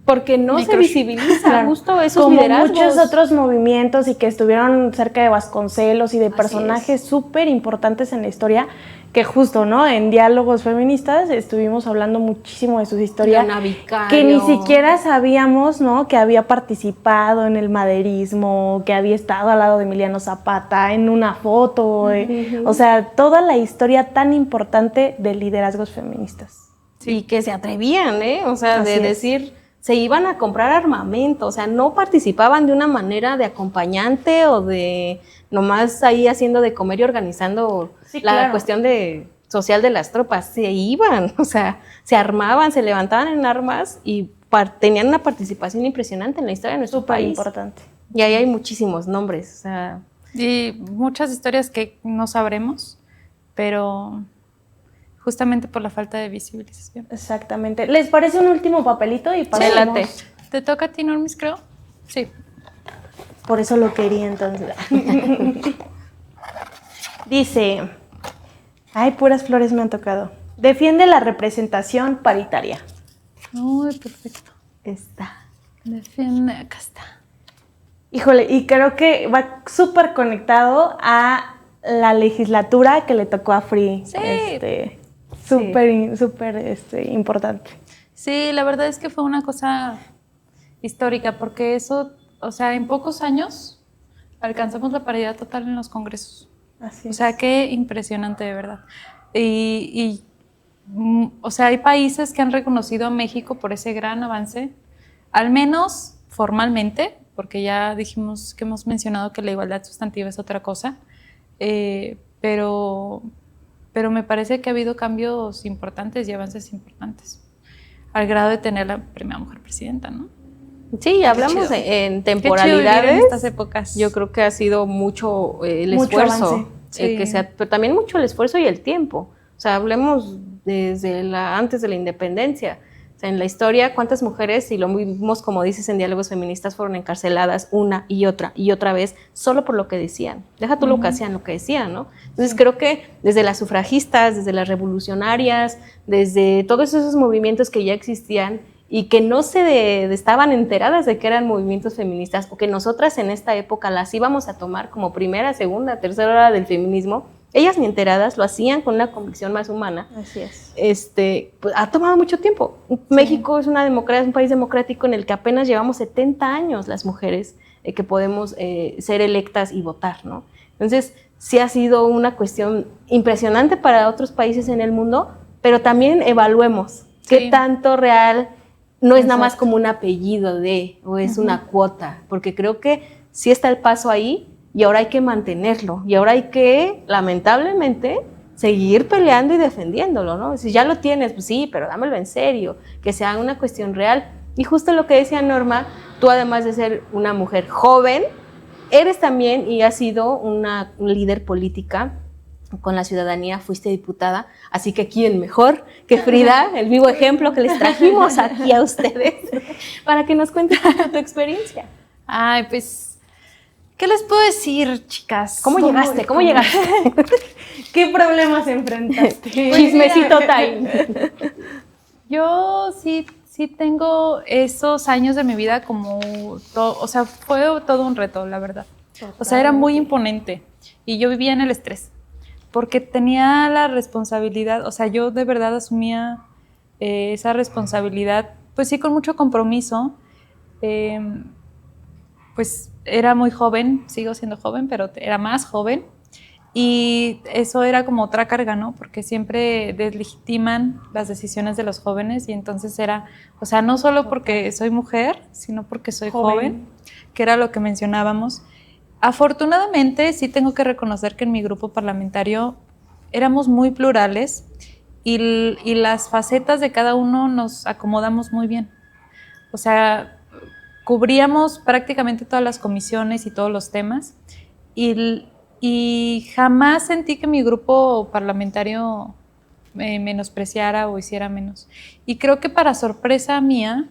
porque no Mi se crush. visibiliza Claro. justo esos Como liderazgos. muchos otros movimientos y que estuvieron cerca de Vasconcelos y de Así personajes súper importantes en la historia, que justo, ¿no? En diálogos feministas estuvimos hablando muchísimo de sus historias, Leona Vicario. que ni siquiera sabíamos, ¿no? Que había participado en el maderismo, que había estado al lado de Emiliano Zapata en una foto, o sea, toda la historia tan importante de liderazgos feministas. Y que se atrevían, ¿eh? O sea, Así de es. decir, se iban a comprar armamento, o sea, no participaban de una manera de acompañante o de nomás ahí haciendo de comer y organizando Sí, la claro. cuestión social de las tropas. Se iban, o sea, se armaban, se levantaban en armas y tenían una participación impresionante en la historia de nuestro Súper país. importante. Y ahí hay muchísimos nombres, o sea, Y muchas historias que no sabremos, pero justamente por la falta de visibilización. Exactamente. ¿Les parece un último papelito? Y pasamos? late. ¿Te toca a ti, Normis, creo? Sí. Por eso lo quería entonces. Dice, ay, puras flores me han tocado. Defiende la representación paritaria. Uy, perfecto. está. Defiende, acá está. Híjole, y creo que va súper conectado a la legislatura que le tocó a Free. Sí. Súper importante. Sí, la verdad es que fue una cosa histórica, porque eso, o sea, en pocos años alcanzamos la paridad total en los congresos. Así O sea, qué impresionante, de verdad. O sea, hay países que han reconocido a México por ese gran avance, al menos formalmente, porque ya dijimos que hemos mencionado que la igualdad sustantiva es otra cosa, pero me parece que ha habido cambios importantes y avances importantes, al grado de tener la primera mujer presidenta, ¿no? Sí, hablamos chido. en Qué chido vivir temporalidades. en estas épocas. Yo creo que ha sido mucho el Mucho esfuerzo, avance. Sí. pero también mucho el esfuerzo y el tiempo. O sea, hablemos desde antes de la independencia. O sea, en la historia, ¿cuántas mujeres, y lo vimos como dices en diálogos feministas, fueron encarceladas una y otra vez solo por lo que decían? Deja tú lo que hacían, lo que decían, ¿no? Entonces creo que desde las sufragistas, desde las revolucionarias, desde todos esos movimientos que ya existían y que no estaban enteradas de que eran movimientos feministas, o que nosotras en esta época las íbamos a tomar como primera, segunda, tercera hora del feminismo, ellas ni enteradas, lo hacían con una convicción más humana. Así es. Pues, ha tomado mucho tiempo. México es una democracia, es un país democrático en el que apenas llevamos 70 años las mujeres que podemos ser electas y votar, ¿no? Entonces, sí ha sido una cuestión impresionante para otros países en el mundo, pero también evaluemos qué tanto real no es nada más como un apellido o es una cuota, porque creo que sí está el paso ahí y ahora hay que mantenerlo, y ahora hay que, lamentablemente, seguir peleando y defendiéndolo, ¿no? Si ya lo tienes, pues sí, pero dámelo en serio, que sea una cuestión real. Y justo lo que decía Norma, tú además de ser una mujer joven, eres también y has sido un líder política con la ciudadanía, fuiste diputada, así que ¿quién mejor que Frida, el vivo ejemplo que les trajimos aquí a ustedes, para que nos cuentes tu experiencia? Ay, pues, ¿qué les puedo decir, chicas? ¿Cómo llegaste? ¿Qué problemas enfrentaste? Chismecito time. Yo sí tengo esos años de mi vida como, o sea, fue todo un reto, la verdad. O sea, era muy imponente y yo vivía en el estrés porque tenía la responsabilidad, o sea, yo de verdad asumía esa responsabilidad, pues sí, con mucho compromiso. Pues era muy joven, sigo siendo joven, pero era más joven. Y eso era como otra carga, ¿no? Porque siempre deslegitiman las decisiones de los jóvenes y entonces era, o sea, no solo porque soy mujer, sino porque soy joven, que era lo que mencionábamos. Afortunadamente, sí tengo que reconocer que en mi grupo parlamentario éramos muy plurales y las facetas de cada uno nos acomodamos muy bien. O sea, cubríamos prácticamente todas las comisiones y todos los temas y jamás sentí que mi grupo parlamentario me menospreciara o hiciera menos. Y creo que para sorpresa mía,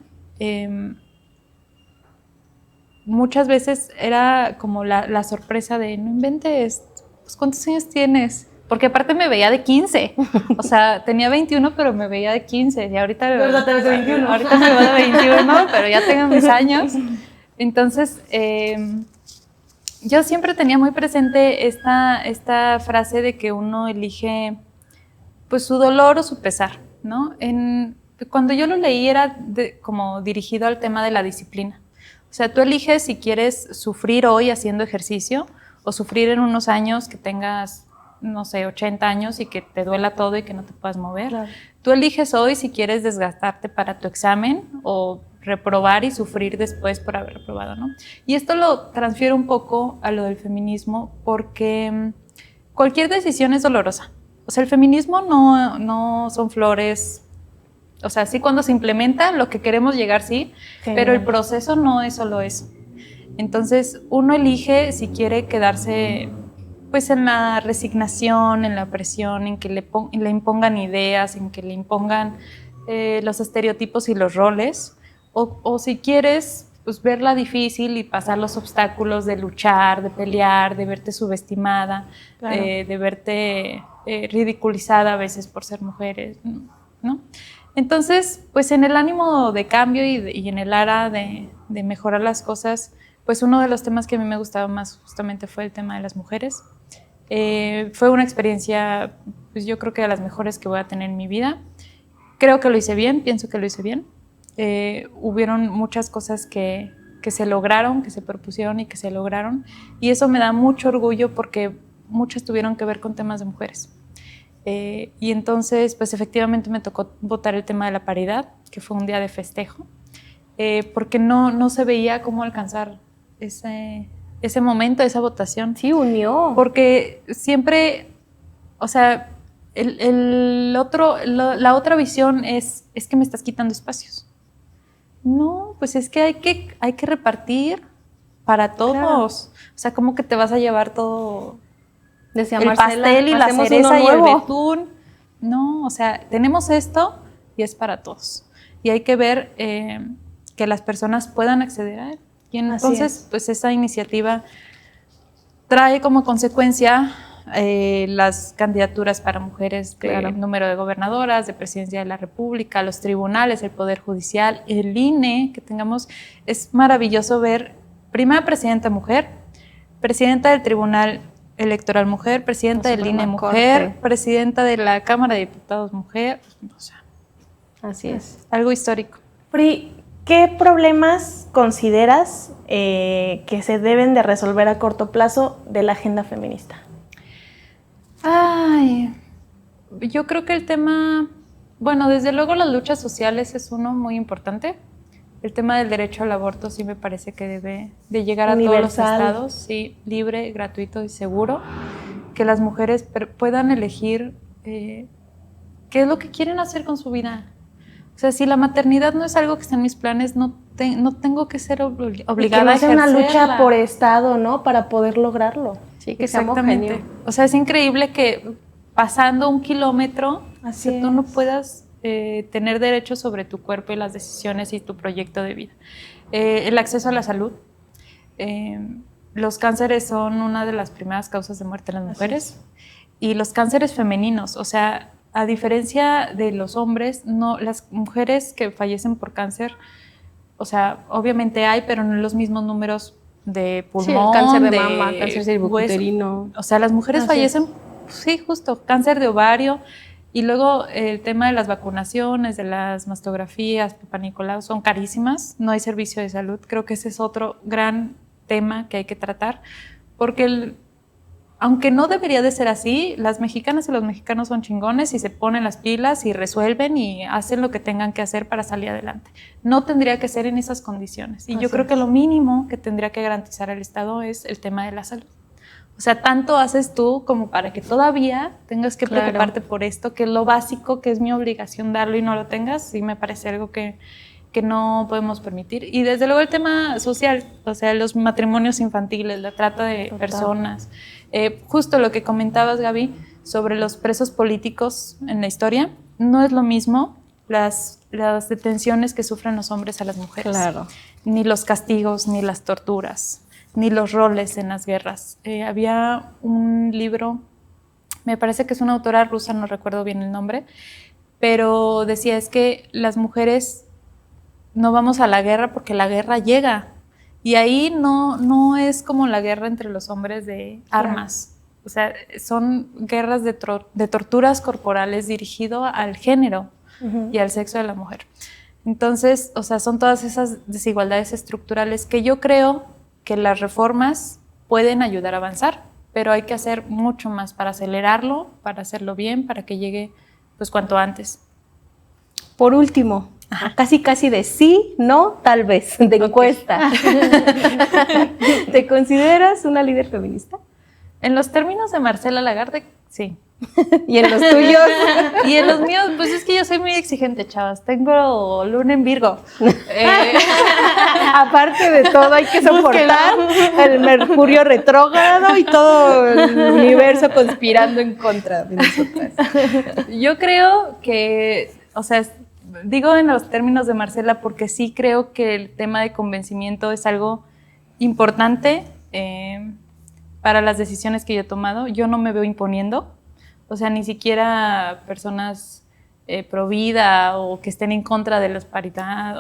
muchas veces era como la sorpresa de no inventes, pues ¿cuántos años tienes? Porque aparte me veía de 15, o sea, tenía 21 pero me veía de 15 y ahorita me veo de 21, pero ya tengo mis años. Entonces, yo siempre tenía muy presente esta frase de que uno elige pues su dolor o su pesar, ¿no? Cuando yo lo leí era como dirigido al tema de la disciplina. O sea, tú eliges si quieres sufrir hoy haciendo ejercicio o sufrir en unos años que tengas, no sé, 80 años y que te duela todo y que no te puedas mover. Claro. Tú eliges hoy si quieres desgastarte para tu examen o reprobar y sufrir después por haber reprobado, ¿no? Y esto lo transfiero un poco a lo del feminismo porque cualquier decisión es dolorosa. O sea, el feminismo no son flores. O sea, sí cuando se implementa lo que queremos llegar, sí, pero el proceso no es solo eso. Entonces, uno elige si quiere quedarse pues en la resignación, en la presión, en que le impongan ideas, en que le impongan los estereotipos y los roles, o si quieres pues verla difícil y pasar los obstáculos de luchar, de pelear, de verte subestimada, claro. De verte ridiculizada a veces por ser mujeres, ¿no? Entonces, pues en el ánimo de cambio y en el ara de mejorar las cosas, pues uno de los temas que a mí me gustaba más justamente fue el tema de las mujeres. Fue una experiencia, pues yo creo que de las mejores que voy a tener en mi vida. Creo que lo hice bien, pienso que lo hice bien. Hubieron muchas cosas que se lograron, que se propusieron y que se lograron. Y eso me da mucho orgullo porque muchas tuvieron que ver con temas de mujeres. Y entonces, pues efectivamente me tocó votar el tema de la paridad, que fue un día de festejo, porque no se veía cómo alcanzar ese momento, esa votación. Sí, unió. Porque siempre, o sea, la otra visión es que me estás quitando espacios. No, pues es que hay que repartir para todos. Claro. O sea, ¿cómo que te vas a llevar todo? Decía el Marcela, pastel y la cereza y el betún. No, o sea, tenemos esto y es para todos. Y hay que ver que las personas puedan acceder a él. Y entonces, pues esa iniciativa trae como consecuencia las candidaturas para mujeres del número de gobernadoras, de presidencia de la República, los tribunales, el Poder Judicial, el INE, que tengamos. Es maravilloso ver primera presidenta mujer, presidenta del Tribunal Electoral mujer, presidenta del INE mujer, presidenta de la Cámara de Diputados mujer, o sea, así es. Algo histórico. Pri, ¿qué problemas consideras que se deben de resolver a corto plazo de la agenda feminista? Ay, yo creo que el tema, bueno, desde luego las luchas sociales es uno muy importante. El tema del derecho al aborto sí me parece que debe de llegar a todos los estados, sí, libre, gratuito y seguro, que las mujeres puedan elegir qué es lo que quieren hacer con su vida. O sea, si la maternidad no es algo que está en mis planes, no tengo que ser obligada y que no a sea una lucha ejercerla. por estado, ¿no? Para poder lograrlo. Sí, que sea Exactamente. homogéneo. O sea, es increíble que pasando 1 kilómetro, Así tú no es. puedas tener derecho sobre tu cuerpo y las decisiones y tu proyecto de vida. El acceso a la salud. Los cánceres son una de las primeras causas de muerte en las mujeres. Y los cánceres femeninos, o sea, a diferencia de los hombres, no, las mujeres que fallecen por cáncer, o sea, obviamente hay, pero no en los mismos números de pulmón, Sí, el cáncer de mama, cáncer cervicuterino. hueso. O sea, las mujeres fallecen, sí, justo, cáncer de ovario. Y luego el tema de las vacunaciones, de las mastografías, Papá Nicolau, son carísimas, no hay servicio de salud. Creo que ese es otro gran tema que hay que tratar, porque aunque no debería de ser así, las mexicanas y los mexicanos son chingones y se ponen las pilas y resuelven y hacen lo que tengan que hacer para salir adelante. No tendría que ser en esas condiciones. Y yo creo que lo mínimo que tendría que garantizar el Estado es el tema de la salud. O sea, tanto haces tú como para que todavía tengas que preocuparte por esto, que es lo básico, que es mi obligación darlo y no lo tengas, sí me parece algo que no podemos permitir. Y desde luego el tema social, o sea, los matrimonios infantiles, la trata de personas. Justo lo que comentabas, Gaby, sobre los presos políticos en la historia, no es lo mismo las detenciones que sufren los hombres a las mujeres. Claro. Ni los castigos, ni las torturas, ni los roles en las guerras. Había un libro, me parece que es una autora rusa, no recuerdo bien el nombre, pero decía, es que las mujeres no vamos a la guerra porque la guerra llega. Y ahí no es como la guerra entre los hombres de armas. O sea, son guerras de torturas corporales dirigido al género y al sexo de la mujer. Entonces, o sea, son todas esas desigualdades estructurales que yo creo que las reformas pueden ayudar a avanzar, pero hay que hacer mucho más para acelerarlo, para hacerlo bien, para que llegue pues cuanto antes. Por último, casi de sí, no, tal vez, de encuesta. ¿Te consideras una líder feminista? En los términos de Marcela Lagarde, sí. ¿Y en los tuyos? Y en los míos, pues es que yo soy muy exigente, chavas. Tengo luna en Virgo. Aparte de todo, hay que soportar el Mercurio retrógrado y todo el universo conspirando en contra de nosotras. Yo creo que, o sea, digo en los términos de Marcela porque sí creo que el tema de convencimiento es algo importante para las decisiones que yo he tomado. Yo no me veo imponiendo, o sea, ni siquiera personas pro vida o que estén en contra de la paridad,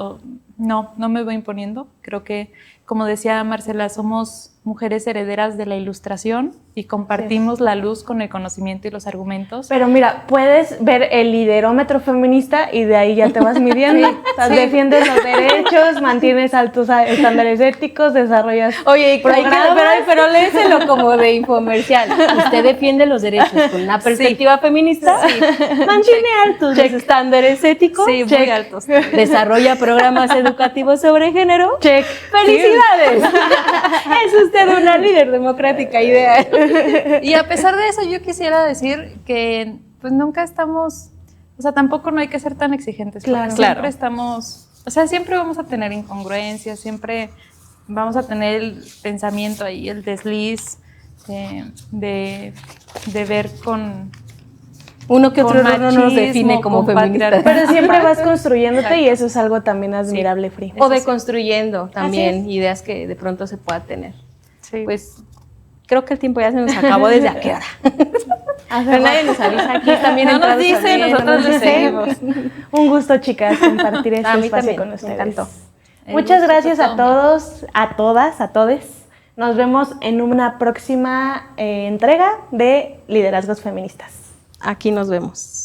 no me veo imponiendo. Creo que, como decía Marcela, somos mujeres herederas de la Ilustración y compartimos la luz con el conocimiento y los argumentos. Pero mira, puedes ver el liderómetro feminista y de ahí ya te vas midiendo. O sea, defiendes los derechos, mantienes altos estándares éticos, desarrollas Oye, programas. pero léeselo como de infomercial. Usted defiende los derechos con una perspectiva feminista. Sí. Mantiene altos los estándares éticos. Sí, muy altos. Desarrolla programas educativos sobre género. Check. ¡Felicidades! Es usted una líder democrática ideal. Y a pesar de eso, yo quisiera decir que pues nunca estamos, o sea, tampoco no hay que ser tan exigentes. Claro. Siempre estamos, o sea, siempre vamos a tener incongruencias, siempre vamos a tener el pensamiento ahí, el desliz de ver con... Uno que otro no nos machismo, define como con feministas. patriarcado. Pero siempre vas construyéndote y eso es algo también admirable, Free. O deconstruyendo también ideas que de pronto se pueda tener. Sí. Pues creo que el tiempo ya se nos acabó. ¿Desde a qué hora? Pero nadie nos avisa aquí también. No nos dice, nosotros les seguimos. Un gusto, chicas, compartir este A mí espacio también, con me ustedes. encantó. Muchas gusto gracias fue a todo todos, a todas, a todes. Nos vemos en una próxima entrega de Liderazgos Feministas. Aquí nos vemos.